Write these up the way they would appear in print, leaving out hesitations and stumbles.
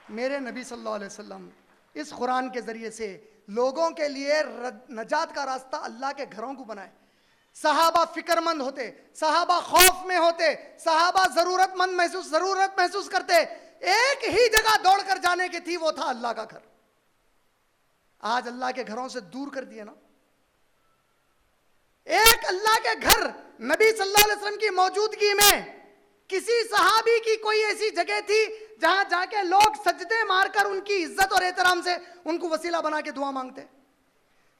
میرے نبی صلی اللہ علیہ وسلم اس قرآن کے ذریعے سے لوگوں کے لیے نجات کا راستہ اللہ کے گھروں کو بنائے. صحابہ فکر مند ہوتے, صحابہ خوف میں ہوتے, صحابہ ضرورت محسوس کرتے. ایک ہی جگہ دوڑ کر جانے کی تھی, وہ تھا اللہ کا گھر. آج اللہ کے گھروں سے دور کر دیے نا. ایک اللہ کے گھر نبی صلی اللہ علیہ وسلم کی موجودگی میں کسی صحابی کی کوئی ایسی جگہ تھی جہاں جا کے لوگ سجدے مار کر ان کی عزت اور احترام سے ان کو وسیلہ بنا کے دعا مانگتے.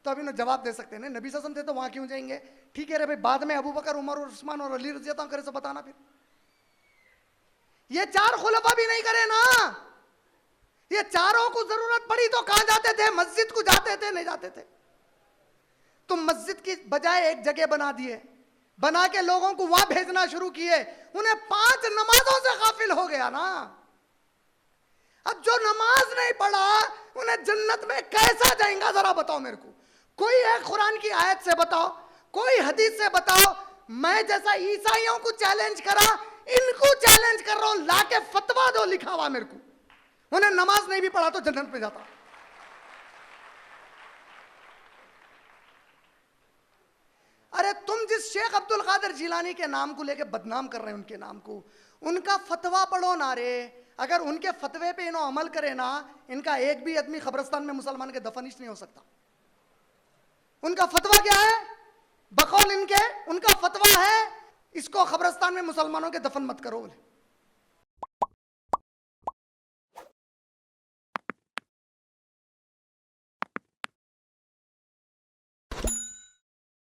تو ابھی انہوں جواب دے سکتے ہیں, نبی صلی اللہ علیہ وسلم تھے تو وہاں کیوں جائیں گے؟ ٹھیک ہے رے بھائی, بعد میں ابو بکر, عمر اور عثمان اور علی رضی اللہ عنہ کرے سے بتانا. پھر یہ چار خلفاء بھی نہیں کرے نا. یہ چاروں کو ضرورت پڑی تو کہاں جاتے تھے؟ مسجد کو جاتے تھے, نہیں جاتے تھے. تم مسجد کی بجائے ایک جگہ بنا دیے, بنا کے لوگوں کو وہاں بھیجنا شروع کیے. انہیں 5 نمازوں سے غافل ہو گیا نا. اب جو نماز نہیں پڑھا انہیں جنت میں کیسا جائیں گا ذرا بتاؤ میرے کو. کوئی ایک قرآن کی آیت سے بتاؤ, کوئی حدیث سے بتاؤ. میں جیسا عیسائیوں کو چیلنج کرا, ان کو چیلنج کر رہا ہوں, لا کے فتوا دو لکھا ہوا میرے کو. انہیں نماز نہیں بھی پڑھا تو جنت میں جاتا. ارے تم جس شیخ عبد القادر جیلانی کے نام کو لے کے بدنام کر رہے ہیں, ان کے نام کو, ان کا فتوا پڑھو نا رے. اگر ان کے فتوے پہ انہوں عمل کرے نا, ان کا ایک بھی آدمی قبرستان میں مسلمان کے دفنش نہیں ہو سکتا. ان کا فتوا کیا ہے؟ بقول ان کا فتوا ہے اس کو قبرستان میں مسلمانوں کے دفن مت کرو بولے.